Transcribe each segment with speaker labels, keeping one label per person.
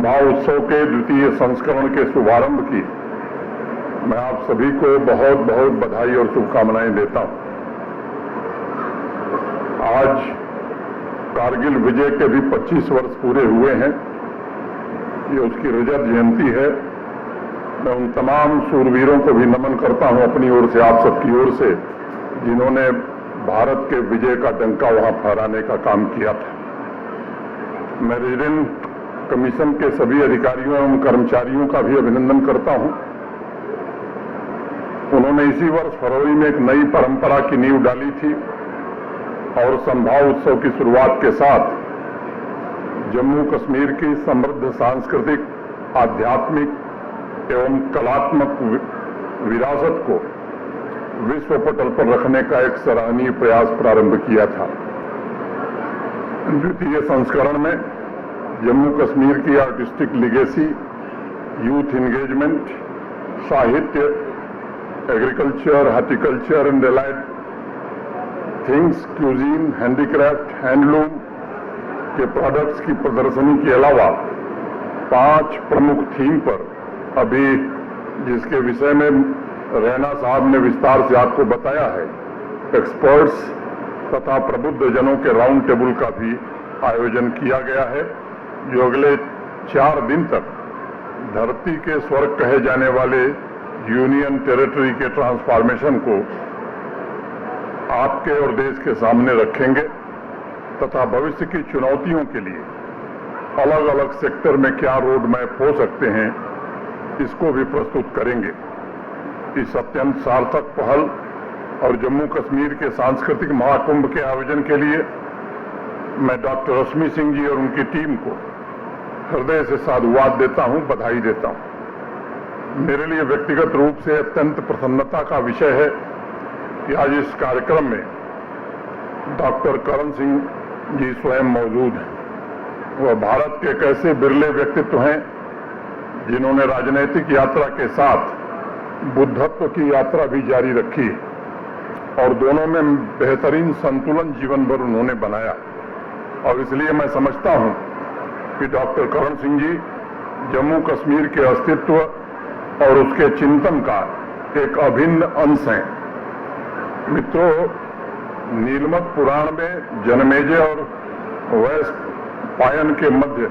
Speaker 1: संभाव उत्सव के द्वितीय संस्करण के शुभारंभ की मैं आप सभी को बहुत बहुत बधाई और शुभकामनाएं देता हूं। आज कारगिल विजय के भी 25 वर्ष पूरे हुए हैं। ये उसकी रजत जयंती है। मैं उन तमाम शूरवीरों को भी नमन करता हूं अपनी ओर से, आप सबकी ओर से, जिन्होंने भारत के विजय का डंका वहां फहराने का काम किया था। मैं रेजिडेंट कमीशन के सभी अधिकारियों एवं कर्मचारियों का भी अभिनंदन करता हूं। उन्होंने इसी वर्ष फरवरी में एक नई परंपरा की नींव डाली थी और संभाव उत्सव की शुरुआत के साथ जम्मू कश्मीर की समृद्ध सांस्कृतिक, आध्यात्मिक एवं कलात्मक विरासत को विश्व पटल पर रखने का एक सराहनीय प्रयास प्रारंभ किया था। द्वितीय संस्करण में जम्मू कश्मीर की आर्टिस्टिक लिगेसी, यूथ एंगेजमेंट, साहित्य, agriculture, horticulture and allied things, cuisine, handicraft, handloom के प्रोडक्ट्स की प्रदर्शनी के अलावा 5 प्रमुख थीम पर अभी जिसके विषय में रैना साहब ने विस्तार से आपको बताया है, एक्सपर्ट्स तथा प्रबुद्ध जनों के राउंड टेबल का भी आयोजन किया गया है, जो अगले 4 दिन तक धरती के स्वर्ग कहे जाने वाले यूनियन टेरिटरी के ट्रांसफॉर्मेशन को आपके और देश के सामने रखेंगे तथा भविष्य की चुनौतियों के लिए अलग अलग सेक्टर में क्या रोड मैप हो सकते हैं, इसको भी प्रस्तुत करेंगे। इस अत्यंत सार्थक पहल और जम्मू कश्मीर के सांस्कृतिक महाकुंभ के आयोजन के लिए मैं डॉक्टर रश्मि सिंह जी और उनकी टीम को हृदय से साधुवाद देता हूं, बधाई देता हूं। मेरे लिए व्यक्तिगत रूप से अत्यंत प्रसन्नता का विषय है कि आज इस कार्यक्रम में डॉक्टर करण सिंह जी स्वयं मौजूद हैं। वह भारत के एक ऐसे बिरले व्यक्तित्व हैं जिन्होंने राजनीतिक यात्रा के साथ बुद्धत्व की यात्रा भी जारी रखी और दोनों में बेहतरीन संतुलन जीवन भर उन्होंने बनाया। और इसलिए मैं समझता हूं कि डॉक्टर करण सिंह जी जम्मू कश्मीर के अस्तित्व और उसके चिंतन का एक अभिन्न अंश हैं। मित्रों, नीलमत पुराण में जनमेजय और वैशंपायन के मध्य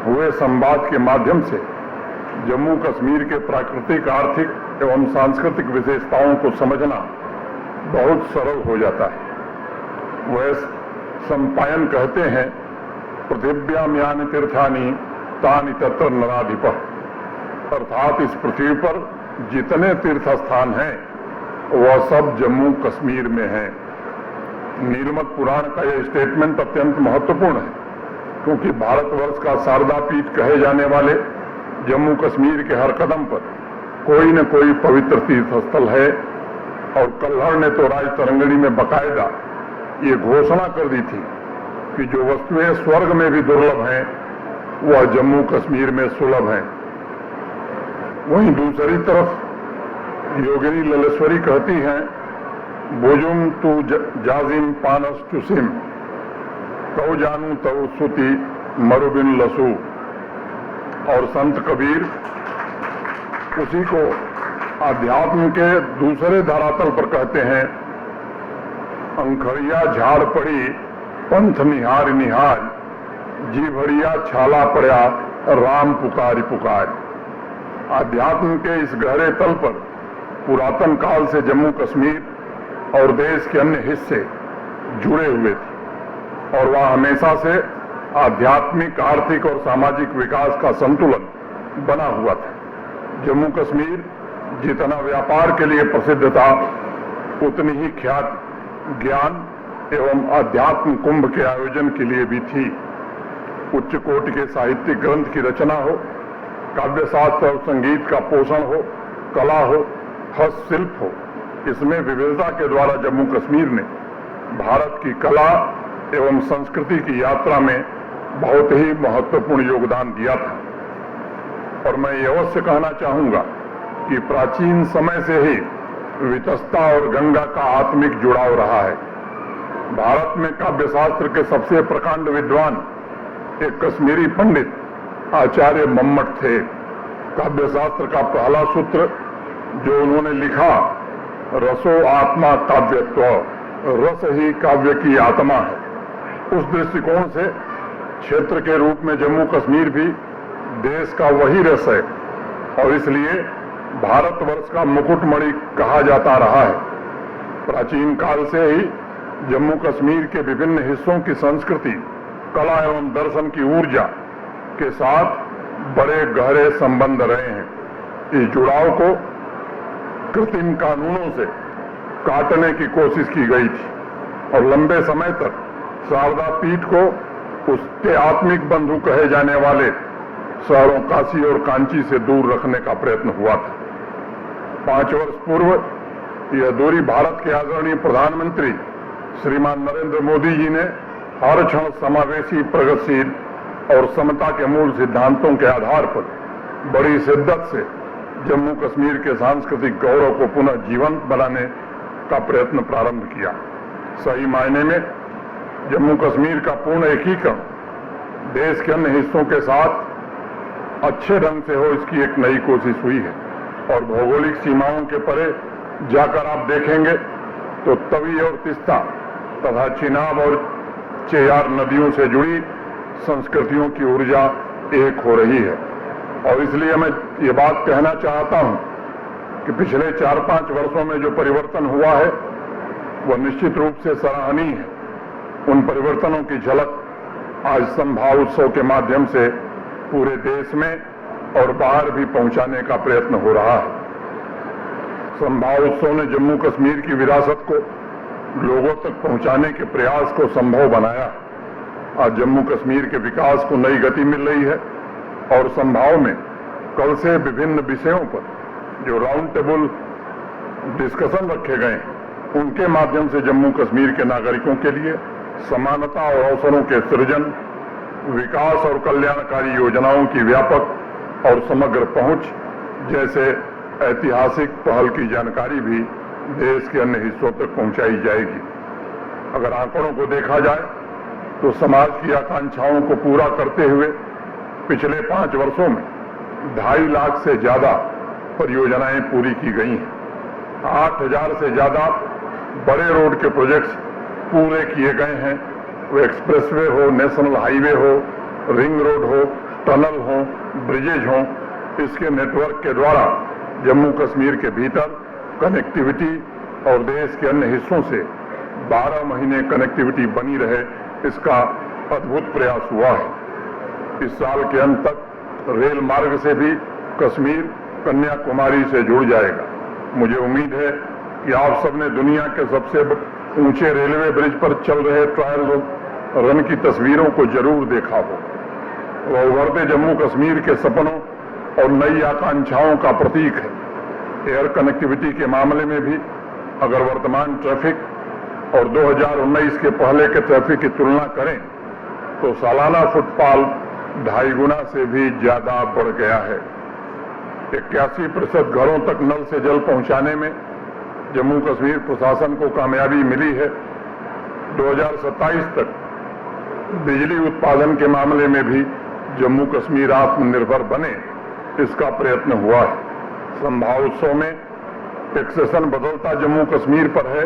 Speaker 1: हुए संवाद के माध्यम से जम्मू कश्मीर के प्राकृतिक, आर्थिक एवं सांस्कृतिक विशेषताओं को समझना बहुत सरल हो जाता है। वैशंपायन कहते हैं, पृथिव्याम यानि तीर्थानि तानि तत्र नराधिपः, अर्थात इस पृथ्वी पर जितने तीर्थ स्थान हैं वह सब जम्मू कश्मीर में हैं। नीलमत पुराण का यह स्टेटमेंट अत्यंत महत्वपूर्ण है क्योंकि भारतवर्ष का शारदा पीठ कहे जाने वाले जम्मू कश्मीर के हर कदम पर कोई न कोई पवित्र तीर्थ स्थल है। और कल्हड़ ने तो राज तरंगिणी में बाकायदा ये घोषणा कर दी थी कि जो वस्तुएं स्वर्ग में भी दुर्लभ हैं वह जम्मू कश्मीर में सुलभ हैं। वहीं दूसरी तरफ योगिनी ललेश्वरी कहती हैं, भोजुम तू जाजिम पानस चुसिम तौ जानू तौ सुति मरुबिन लसू। और संत कबीर उसी को आध्यात्म के दूसरे धरातल पर कहते हैं, अंखड़िया झाड़ पड़ी पंथ निहार निहार, जी भड़िया छाला पड़ा राम पुकारी पुकार। आध्यात्म के इस गहरे तल पर पुरातन काल से जम्मू कश्मीर और देश के अन्य हिस्से जुड़े हुए थे और वह हमेशा से आध्यात्मिक, आर्थिक और सामाजिक विकास का संतुलन बना हुआ था। जम्मू कश्मीर जितना व्यापार के लिए प्रसिद्ध था, उतनी ही ख्यात ज्ञान एवं अध्यात्म कुंभ के आयोजन के लिए भी थी। उच्च कोटि के साहित्यिक ग्रंथ की रचना हो, काव्यशास्त्र और संगीत का पोषण हो, कला हो, हस्तशिल्प हो, इसमें विविधता के द्वारा जम्मू कश्मीर ने भारत की कला एवं संस्कृति की यात्रा में बहुत ही महत्वपूर्ण योगदान दिया था। और मैं ये अवश्य कहना चाहूंगा कि प्राचीन समय से ही वितस्ता और गंगा का आत्मिक जुड़ाव रहा है। भारत में काव्यशास्त्र के सबसे प्रकांड विद्वान एक कश्मीरी पंडित आचार्य मम्मट थे। काव्य शास्त्र का पहला सूत्र जो उन्होंने लिखा, रसो आत्मा काव्यत्व, रस ही काव्य की आत्मा है। उस दृष्टिकोण से क्षेत्र के रूप में जम्मू कश्मीर भी देश का वही रस है और इसलिए भारतवर्ष का मुकुटमणि कहा जाता रहा है। प्राचीन काल से ही जम्मू कश्मीर के विभिन्न हिस्सों की संस्कृति, कला एवं दर्शन की ऊर्जा के साथ बड़े गहरे संबंध रहे हैं। इस जुड़ाव को कृत्रिम कानूनों से काटने की कोशिश की गई थी और लंबे समय तक शारदा पीठ को उसके आत्मिक बंधु कहे जाने वाले शहरों काशी और कांची से दूर रखने का प्रयत्न हुआ था। 5 वर्ष पूर्व यह दूरी भारत के आदरणीय प्रधानमंत्री श्रीमान नरेंद्र मोदी जी ने हर क्षण समावेशी, प्रगतिशील और समता के मूल सिद्धांतों के आधार पर बड़ी शिद्दत से जम्मू कश्मीर के सांस्कृतिक गौरव को पुनः जीवंत बनाने का प्रयत्न प्रारंभ किया। सही मायने में जम्मू कश्मीर का पूर्ण एकीकरण देश के अन्य हिस्सों के साथ अच्छे ढंग से हो, इसकी एक नई कोशिश हुई है और भौगोलिक सीमाओं के परे जाकर आप देखेंगे तो तवी और तिस्ता तथा चिनाब और चेयार नदियों से जुड़ी संस्कृतियों की ऊर्जा एक हो रही है। और इसलिए मैं ये बात कहना चाहता हूं कि पिछले 4-5 वर्षों में जो परिवर्तन हुआ है वह निश्चित रूप से सराहनीय है। उन परिवर्तनों की झलक आज संभाव उत्सव के माध्यम से पूरे देश में और बाहर भी पहुंचाने का प्रयत्न हो रहा है। संभाव उत्सव ने जम्मू कश्मीर की विरासत को लोगों तक पहुंचाने के प्रयास को संभव बनाया। आज जम्मू कश्मीर के विकास को नई गति मिल रही है और संभाव में कल से विभिन्न विषयों पर जो राउंड टेबल डिस्कशन रखे गए उनके माध्यम से जम्मू कश्मीर के नागरिकों के लिए समानता और अवसरों के सृजन, विकास और कल्याणकारी योजनाओं की व्यापक और समग्र पहुंच जैसे ऐतिहासिक पहल की जानकारी भी देश के अन्य हिस्सों तक पहुंचाई जाएगी। अगर आंकड़ों को देखा जाए तो समाज की आकांक्षाओं को पूरा करते हुए पिछले 5 वर्षों में 2.5 लाख से ज्यादा परियोजनाएं पूरी की गई हैं। 8,000 से ज्यादा बड़े रोड के प्रोजेक्ट्स पूरे किए गए हैं। वो एक्सप्रेसवे हो, नेशनल हाईवे हो, रिंग रोड हो, टनल हो, ब्रिजेज हो, इसके नेटवर्क के द्वारा जम्मू कश्मीर के भीतर कनेक्टिविटी और देश के अन्य हिस्सों से 12 महीने कनेक्टिविटी बनी रहे, इसका अद्भुत प्रयास हुआ है। इस साल के अंत तक रेल मार्ग से भी कश्मीर कन्याकुमारी से जुड़ जाएगा। मुझे उम्मीद है कि आप सबने दुनिया के सबसे ऊंचे रेलवे ब्रिज पर चल रहे ट्रायल रन की तस्वीरों को जरूर देखा हो। वह उभरते जम्मू कश्मीर के सपनों और नई आकांक्षाओं का प्रतीक है। एयर कनेक्टिविटी के मामले में भी अगर वर्तमान ट्रैफिक और 2019 के पहले के ट्रैफिक की तुलना करें तो सालाना फुटफॉल 2.5 गुना से भी ज्यादा बढ़ गया है। 81% घरों तक नल से जल पहुंचाने में जम्मू कश्मीर प्रशासन को कामयाबी मिली है। 2027 तक बिजली उत्पादन के मामले में भी जम्मू कश्मीर आत्मनिर्भर बने, इसका प्रयत्न हुआ है। संभाव उत्सव में एक सेशन बदलता जम्मू कश्मीर पर है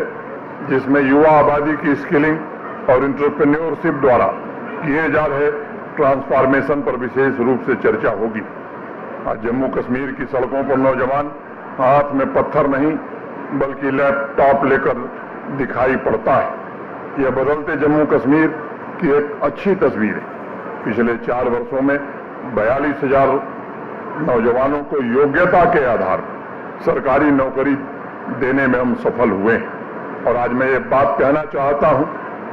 Speaker 1: जिसमें युवा आबादी की स्किलिंग और एंटरप्रेन्योरशिप द्वारा किए जा रहे ट्रांसफॉर्मेशन पर विशेष रूप से चर्चा होगी। आज जम्मू कश्मीर की सड़कों पर नौजवान हाथ में पत्थर नहीं बल्कि लैपटॉप लेकर दिखाई पड़ता है। यह बदलते जम्मू कश्मीर की एक अच्छी तस्वीर है। पिछले 4 वर्षों में 42,000 नौजवानों को योग्यता के आधार पर सरकारी नौकरी देने में हम सफल हुए हैं। और आज मैं ये बात कहना चाहता हूं,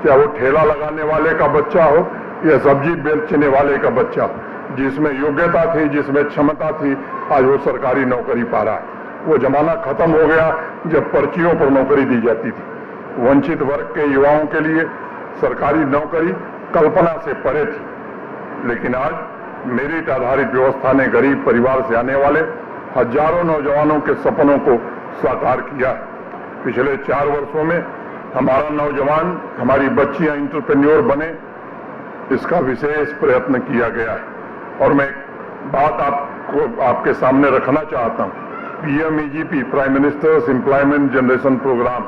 Speaker 1: चाहे वो ठेला लगाने वाले का बच्चा हो या सब्जी बेचने वाले का बच्चा हो, जिसमें योग्यता थी, जिसमें क्षमता थी, आज वो सरकारी नौकरी पा रहा है। वो जमाना खत्म हो गया जब पर्चियों पर नौकरी दी जाती थी। वंचित वर्ग के युवाओं के लिए सरकारी नौकरी कल्पना से परे थी, लेकिन आज मेरिट आधारित व्यवस्था ने गरीब परिवार से आने वाले हजारों नौजवानों के सपनों को साकार किया है। पिछले 4 वर्षों में हमारा नौजवान, हमारी बच्चियां एंटरप्रेन्योर बने, इसका विशेष प्रयत्न किया गया है। और मैं बात आपके सामने रखना चाहता हूं। PMEGP, prime minister's employment generation programme,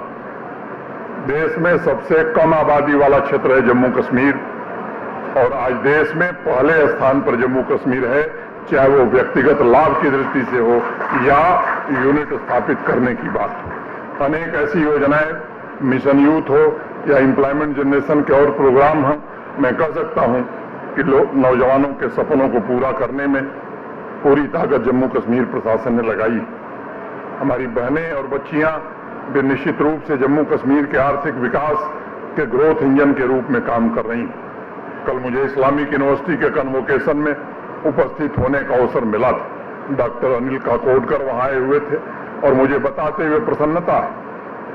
Speaker 1: देश में सबसे कम आबादी वाला क्षेत्र है जम्मू कश्मीर, और आज देश में पहले स्थान पर जम्मू कश्मीर है, चाहे वो व्यक्तिगत लाभ की दृष्टि से हो या यूनिट स्थापित करने की बात हो। अनेक ऐसी योजनाएं, मिशन यूथ हो या एम्प्लॉयमेंट जनरेशन के और प्रोग्राम हो, मैं कह सकता हूं कि नौजवानों के सपनों को पूरा करने में पूरी ताकत जम्मू कश्मीर प्रशासन ने लगाई। हमारी बहनें और बच्चियां भी निश्चित रूप से जम्मू कश्मीर के आर्थिक विकास के ग्रोथ इंजन के रूप में काम कर रही हैं। कल मुझे इस्लामिक यूनिवर्सिटी के कन्वोकेशन में उपस्थित होने का अवसर मिला था। डॉक्टर अनिल काकोडकर वहां आए हुए थे और मुझे बताते हुए प्रसन्नता है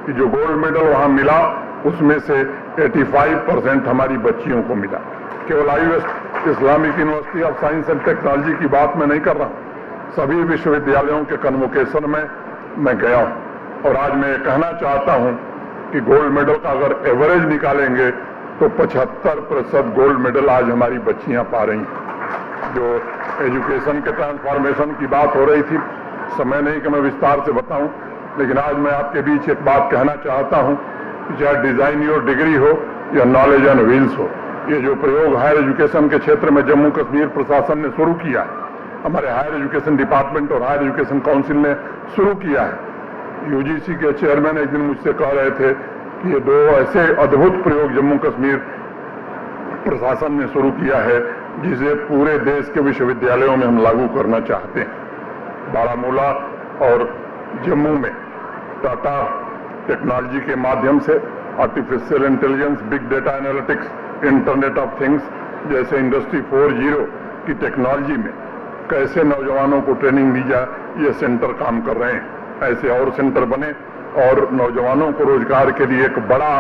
Speaker 1: कि जो गोल्ड मेडल वहां मिला उसमें से 85% हमारी बच्चियों को मिला। केवल IUS Islamic university of science and technology की बात मैं नहीं कर रहा हूं, सभी विश्वविद्यालयों के कन्वोकेशन में मैं गया हूं और आज मैं ये कहना चाहता हूं कि गोल्ड मेडल का अगर एवरेज निकालेंगे तो 75% गोल्ड मेडल आज हमारी बच्चियां पा रही हैं। जो एजुकेशन के ट्रांसफॉर्मेशन की बात हो रही थी, समय नहीं कि मैं विस्तार से बताऊं, लेकिन आज मैं आपके बीच एक बात कहना चाहता हूं कि चाहे डिजाइन योर डिग्री हो या नॉलेज ऑन व्हील्स हो, ये जो प्रयोग हायर एजुकेशन के क्षेत्र में जम्मू कश्मीर प्रशासन ने शुरू किया है, हमारे हायर एजुकेशन डिपार्टमेंट और हायर एजुकेशन काउंसिल ने शुरू किया है। UGC के चेयरमैन एक दिन मुझसे कह रहे थे कि ये दो ऐसे अद्भुत प्रयोग जम्मू कश्मीर प्रशासन ने शुरू किया है जिसे पूरे देश के विश्वविद्यालयों में हम लागू करना चाहते हैं। बारामूला और जम्मू में टाटा टेक्नोलॉजी के माध्यम से artificial intelligence, big data analytics, internet of things जैसे इंडस्ट्री 4.0 की टेक्नोलॉजी में कैसे नौजवानों को ट्रेनिंग दी जाए, ये सेंटर काम कर रहे हैं। ऐसे और सेंटर बने और नौजवानों को रोजगार के लिए एक बड़ा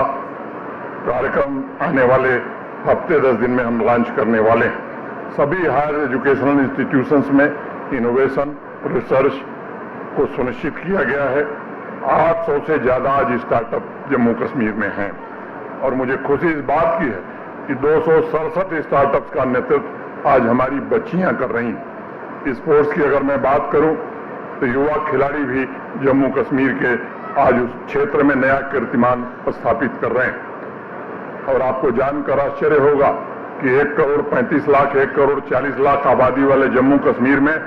Speaker 1: कार्यक्रम आने वाले हफ्ते 10 दिन में हम लॉन्च करने वाले हैं। सभी हायर एजुकेशनल इंस्टीट्यूशंस में इनोवेशन, रिसर्च को सुनिश्चित किया गया है। 800 से ज्यादा आज स्टार्टअप जम्मू कश्मीर में हैं और मुझे खुशी इस बात की है कि 267 स्टार्टअप्स का नेतृत्व आज हमारी बच्चियां कर रही हैं। स्पोर्ट्स की अगर मैं बात करूं तो युवा खिलाड़ी भी जम्मू कश्मीर के आज उस क्षेत्र में नया कीर्तिमान स्थापित कर रहे हैं। और आपको जानकर आश्चर्य होगा कि 1 करोड़ 35 लाख, 1 करोड़ 40 लाख आबादी वाले जम्मू कश्मीर में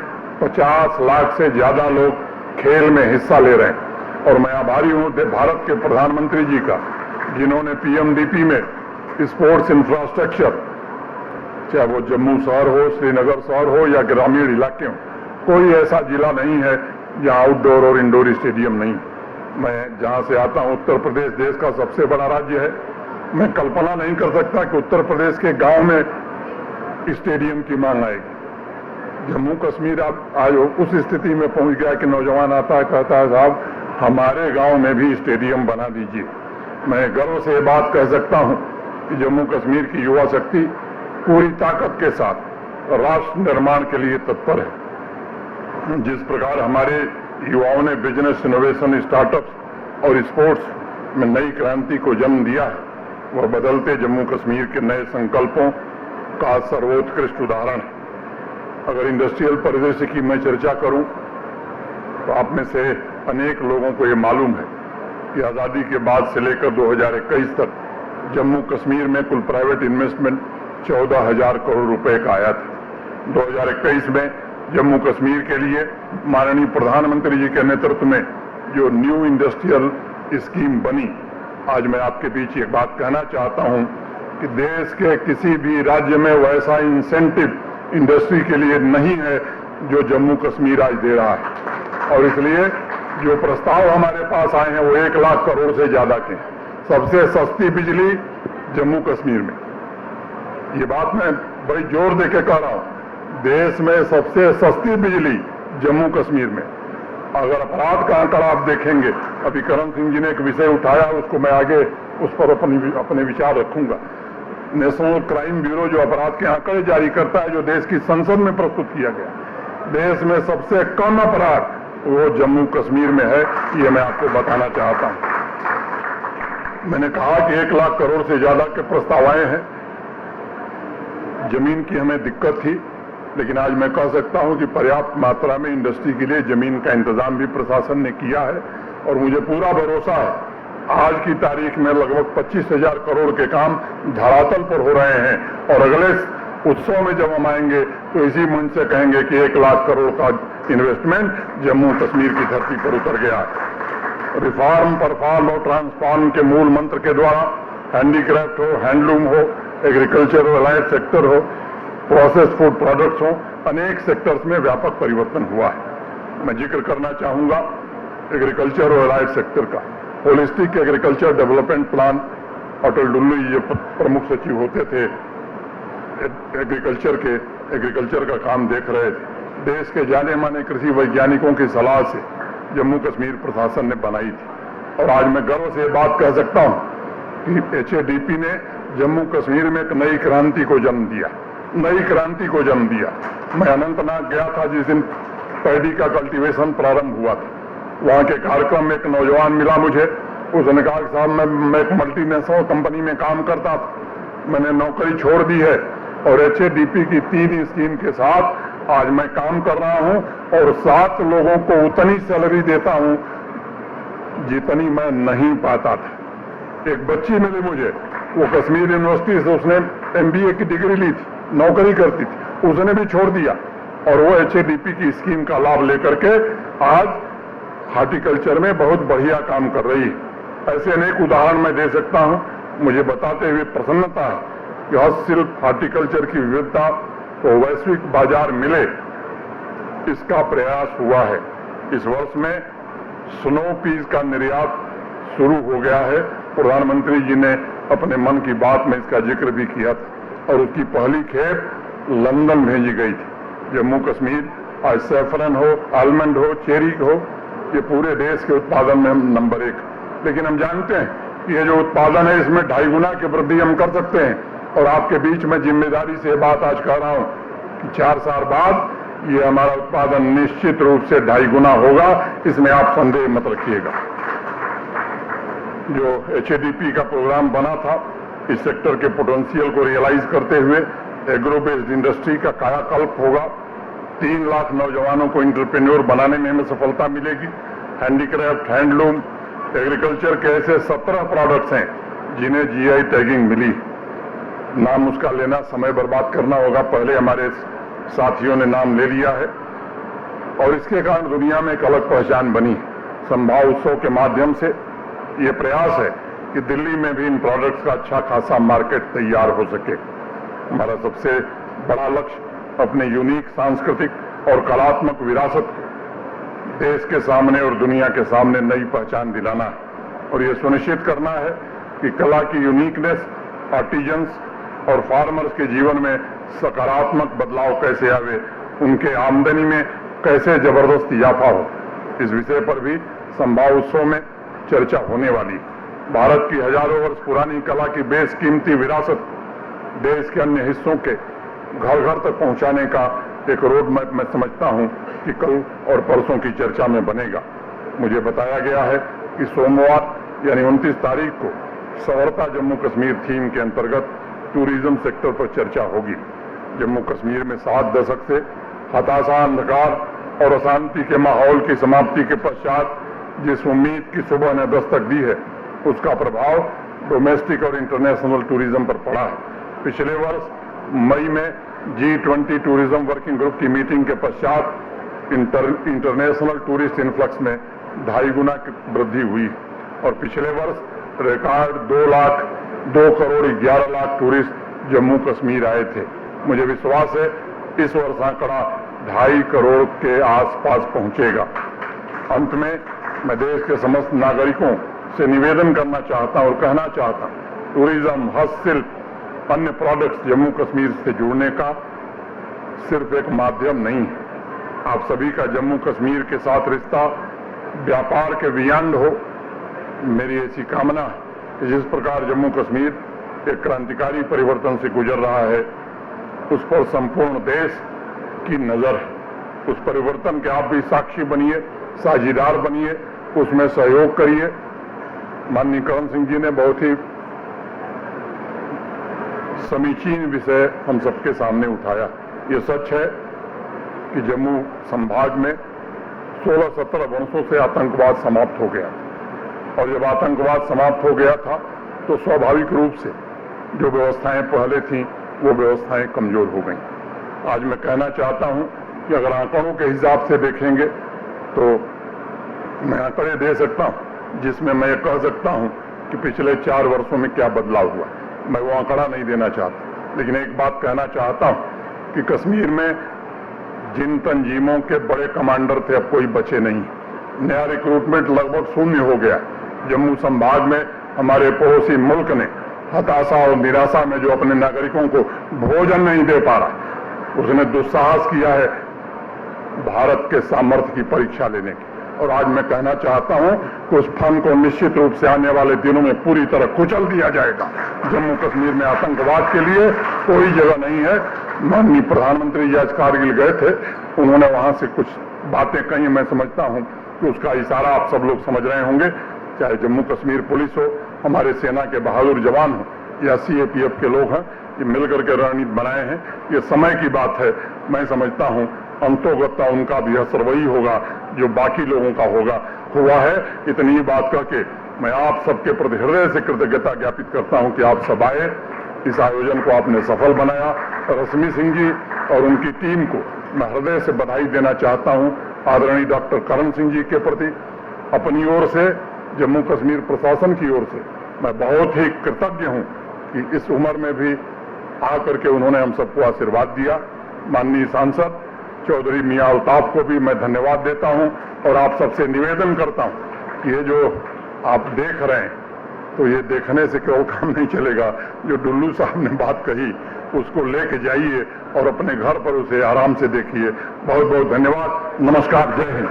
Speaker 1: 50 लाख से ज्यादा लोग खेल में हिस्सा ले रहे हैं। और मैं आभारी हूं भारत के प्रधानमंत्री जी का, जिन्होंने PMDP में स्पोर्ट्स इंफ्रास्ट्रक्चर, चाहे वो जम्मू शहर हो, श्रीनगर शहर हो या ग्रामीण इलाके हो, कोई ऐसा जिला नहीं है जहां आउटडोर और इंडोर स्टेडियम नहीं। मैं जहां से आता हूं, उत्तर प्रदेश देश का सबसे बड़ा राज्य है। मैं कल्पना नहीं कर सकता कि उत्तर प्रदेश के गांव में स्टेडियम की मांग आएगी। जम्मू कश्मीर आज उस स्थिति में पहुंच गया कि नौजवान आता है, कहता है साहब हमारे गांव में भी स्टेडियम बना दीजिए। मैं गर्व से ये बात कह सकता हूं कि जम्मू कश्मीर की युवा शक्ति पूरी ताकत के साथ राष्ट्र निर्माण के लिए तत्पर है। जिस प्रकार हमारे युवाओं ने बिजनेस, इनोवेशन, स्टार्टअप्स और स्पोर्ट्स में नई क्रांति को जन्म दिया है, वह बदलते जम्मू कश्मीर के नए संकल्पों का सर्वोत्कृष्ट उदाहरण है। अगर इंडस्ट्रियल परिदृश्य की मैं चर्चा करूं तो आप में से अनेक लोगों को ये मालूम है कि आजादी के बाद से लेकर 2021 तक जम्मू कश्मीर में कुल प्राइवेट इन्वेस्टमेंट 14,000 करोड़ रुपए का आया था। 2021 में जम्मू कश्मीर के लिए माननीय प्रधानमंत्री जी के नेतृत्व में जो न्यू इंडस्ट्रियल स्कीम बनी, आज मैं आपके बीच एक बात कहना चाहता हूं कि देश के किसी भी राज्य में वैसा इंसेंटिव इंडस्ट्री के लिए नहीं है जो जम्मू कश्मीर आज दे रहा है। और इसलिए जो प्रस्ताव हमारे पास आए हैं वो 1 लाख करोड़ से ज्यादा के हैं। सबसे सस्ती बिजली जम्मू कश्मीर में, ये बात मैं बड़ी जोर देके कह रहा हूं, देश में सबसे सस्ती बिजली जम्मू कश्मीर में। अगर अपराध का आंकड़ा आप देखेंगे, अभी करण सिंह जी ने एक विषय उठाया, उसको मैं आगे उस पर अपने विचार रखूंगा। नेशनल क्राइम ब्यूरो जो अपराध के आंकड़े जारी करता है, जो देश की संसद में प्रस्तुत किया गया, देश में सबसे कम अपराध वो जम्मू कश्मीर में है। ये मैं आपको बताना चाहता हूं। मैंने कहा कि 1 लाख करोड़ से ज्यादा के प्रस्ताव आए हैं। जमीन की हमें दिक्कत थी, लेकिन आज मैं कह सकता हूं कि पर्याप्त मात्रा में इंडस्ट्री के लिए जमीन का इंतजाम भी प्रशासन ने किया है और मुझे पूरा भरोसा है आज की तारीख में लगभग 25,000 करोड़ के काम धरातल पर हो रहे हैं और अगले उत्सव में जब हम आएंगे तो इसी मंच से कहेंगे कि 1 लाख करोड़ का इन्वेस्टमेंट जम्मू कश्मीर की धरती पर उतर गया है। रिफॉर्म, परफॉर्म और ट्रांसफॉर्म के मूल मंत्र के द्वारा हैंडीक्राफ्ट हो, हैंडलूम हो, एग्रीकल्चर अलाइड सेक्टर हो, प्रोसेस फूड प्रोडक्ट्स हो, अनेक सेक्टर्स में व्यापक परिवर्तन हुआ है। मैं जिक्र करना चाहूंगा एग्रीकल्चर और अलाइड सेक्टर का। होलिस्टिक एग्रीकल्चर डेवलपमेंट प्लान, अटल डुल्लू ये प्रमुख सचिव होते थे एग्रीकल्चर का काम देख रहे थे। देश के जाने माने कृषि वैज्ञानिकों की सलाह से जम्मू कश्मीर प्रशासन ने बनाई थी और आज मैं गर्व से बात कह सकता हूं कि HADP ने जम्मू कश्मीर में एक नई क्रांति को जन्म दिया, नई क्रांति को जन्म दिया। मैं अनंतनाग गया था जिस दिन पैडी का कल्टीवेशन प्रारंभ हुआ था। वहां के कार्यक्रम में एक नौजवान मिला मुझे, उसने कहा कि साहब मैं एक मल्टीनेशनल कंपनी में काम करता था, मैंने नौकरी छोड़ दी है और HADP की 3 स्कीम के साथ आज मैं काम कर रहा हूं और 7 लोगों को उतनी सैलरी देता हूं जितनी मैं नहीं पाता था। एक बच्ची मिली मुझे, वो कश्मीर यूनिवर्सिटी से उसने MBA की डिग्री ली थी, नौकरी करती थी, उसने भी छोड़ दिया और वो HADP की स्कीम का लाभ लेकर के आज हॉर्टिकल्चर में बहुत बढ़िया काम कर रही है। ऐसे अनेक उदाहरण मैं दे सकता हूं। मुझे बताते हुए प्रसन्नता है कि हस्तशिल्प, हॉर्टिकल्चर की विविधता को वैश्विक बाजार मिले, इसका प्रयास हुआ है। इस वर्ष में स्नो पीस का निर्यात शुरू हो गया है। प्रधानमंत्री जी ने अपने मन की बात में इसका जिक्र भी किया था और उसकी पहली खेप लंदन भेजी गई थी। जम्मू कश्मीर आज सैफरन हो, आलमंड हो, चेरी हो, ये पूरे देश के उत्पादन में नंबर 1। लेकिन हम जानते हैं कि ये जो उत्पादन है इसमें 2.5 गुना की वृद्धि हम कर सकते हैं और आपके बीच में जिम्मेदारी से बात आज कह रहा हूं कि 4 साल बाद ये हमारा उत्पादन निश्चित रूप से 2.5 गुना होगा, इसमें आप संदेह मत रखिएगा। जो HADP का प्रोग्राम बना था, इस सेक्टर के पोटेंशियल को रियलाइज करते हुए एग्रो बेस्ड इंडस्ट्री का कायाकल्प होगा। 3 लाख नौजवानों को इंटरप्रेन्योर बनाने में हमें सफलता मिलेगी। हैंडीक्राफ्ट, हैंडलूम, एग्रीकल्चर के ऐसे 17 प्रोडक्ट्स हैं जिन्हें GI टैगिंग मिली। नाम उसका लेना समय बर्बाद करना होगा, पहले हमारे साथियों ने नाम ले लिया है और इसके कारण दुनिया में एक अलग पहचान बनी। संभाव उत्सव के माध्यम से ये प्रयास है कि दिल्ली में भी इन प्रोडक्ट्स का अच्छा खासा मार्केट तैयार हो सके। हमारा सबसे बड़ा लक्ष्य अपने यूनिक सांस्कृतिक और कलात्मक विरासत देश के सामने और दुनिया के सामने नई पहचान दिलाना है और ये सुनिश्चित करना है कि कला की यूनिकनेस आर्टिजन्स और फार्मर्स के जीवन में सकारात्मक बदलाव कैसे आवे, उनके आमदनी में कैसे जबरदस्त इजाफा हो। इस विषय पर भी संभाव उत्सव में चर्चा होने वाली। भारत की हजारों वर्ष पुरानी कला की बेशकीमती विरासत देश के अन्य हिस्सों के घर घर तक पहुंचाने का एक रोड मैप मैं समझता हूं कि कल और परसों की चर्चा में बनेगा। मुझे बताया गया है कि सोमवार यानी 29 तारीख को सवरता जम्मू कश्मीर थीम के अंतर्गत टूरिज्म सेक्टर पर चर्चा होगी। जम्मू कश्मीर में 7 दशक से हताशा, अंधकार और अशांति के माहौल की समाप्ति के पश्चात जिस उम्मीद की सुबह ने दस्तक दी है, उसका प्रभाव डोमेस्टिक और इंटरनेशनल टूरिज्म पर पड़ा है। पिछले वर्ष मई में G20 टूरिज्म वर्किंग ग्रुप की मीटिंग के पश्चात इंटरनेशनल टूरिस्ट इन्फ्लक्स में 2.5 गुना की वृद्धि हुई और पिछले वर्ष रिकॉर्ड 2 करोड़ 11 लाख टूरिस्ट जम्मू कश्मीर आए थे। मुझे विश्वास है इस वर्ष आंकड़ा 2.5 करोड़ के आसपास पहुंचेगा। अंत में मैं देश के समस्त नागरिकों से निवेदन करना चाहता हूं और कहना चाहता हूं, टूरिज्म, हस्तशिल्प, अन्य प्रोडक्ट्स जम्मू कश्मीर से जुड़ने का सिर्फ एक माध्यम नहीं है। आप सभी का जम्मू कश्मीर के साथ रिश्ता व्यापार के बियॉन्ड हो। मेरी ऐसी कामना है कि जिस प्रकार जम्मू कश्मीर एक क्रांतिकारी परिवर्तन से गुजर रहा है, उस पर संपूर्ण देश की नजर है। उस परिवर्तन के आप भी साक्षी बनिए, साझीदार बनिए, उसमें सहयोग करिए। माननीय करण सिंह जी ने बहुत ही समीचीन विषय हम सबके सामने उठाया। ये सच है कि जम्मू संभाग में 16-17 वर्षों से आतंकवाद समाप्त हो गया, और जब आतंकवाद समाप्त हो गया था तो स्वाभाविक रूप से जो व्यवस्थाएं पहले थीं वो व्यवस्थाएं कमजोर हो गईं। आज मैं कहना चाहता हूं कि अगर आंकड़ों के हिसाब से देखेंगे तो मैं आंकड़े दे सकता हूं जिसमें मैं कह सकता हूं कि पिछले 4 वर्षों में क्या बदलाव हुआ। मैं वो आंकड़ा नहीं देना चाहता, लेकिन एक बात कहना चाहता हूं कि कश्मीर में जिन तंजीमों के बड़े कमांडर थे अब कोई बचे नहीं। नया रिक्रूटमेंट लगभग शून्य हो गया। जम्मू संभाग में हमारे पड़ोसी मुल्क ने हताशा और निराशा में जो अपने नागरिकों को भोजन नहीं दे पा रहा, उसने दुस्साहस किया है भारत के सामर्थ्य की परीक्षा लेने की। और आज मैं कहना चाहता हूं कि उस फन को निश्चित रूप से आने वाले दिनों में पूरी तरह कुचल दिया जाएगा। जम्मू कश्मीर में आतंकवाद के लिए कोई जगह नहीं है। माननीय प्रधानमंत्री जी आज कारगिल गए थे, उन्होंने वहां से कुछ बातें कही, मैं समझता हूं कि उसका इशारा आप सब लोग समझ रहे होंगे। चाहे जम्मू कश्मीर पुलिस हो, हमारे सेना के बहादुर जवान हो या CAPF के लोग हैं, ये मिलकर के रणनीति बनाए हैं। ये समय की बात है। मैं समझता हूं अंतोगत्ता उनका भी असर वही होगा जो बाकी लोगों का हुआ है। इतनी ही बात करके मैं आप सबके प्रति हृदय से कृतज्ञता ज्ञापित करता हूं कि आप सब आए, इस आयोजन को आपने सफल बनाया। रश्मि सिंह जी और उनकी टीम को मैं हृदय से बधाई देना चाहता हूं। आदरणीय डॉक्टर करण सिंह जी के प्रति अपनी ओर से, जम्मू कश्मीर प्रशासन की ओर से मैं बहुत ही कृतज्ञ हूं कि इस उम्र में भी आकर के उन्होंने हम सबको आशीर्वाद दिया। माननीय सांसद चौधरी मियां अल्ताफ को भी मैं धन्यवाद देता हूं और आप सबसे निवेदन करता हूं कि ये जो आप देख रहे हैं तो ये देखने से केवल काम नहीं चलेगा। जो डुल्लू साहब ने बात कही उसको लेके जाइए और अपने घर पर उसे आराम से देखिए। बहुत बहुत धन्यवाद। नमस्कार। जय हिंद।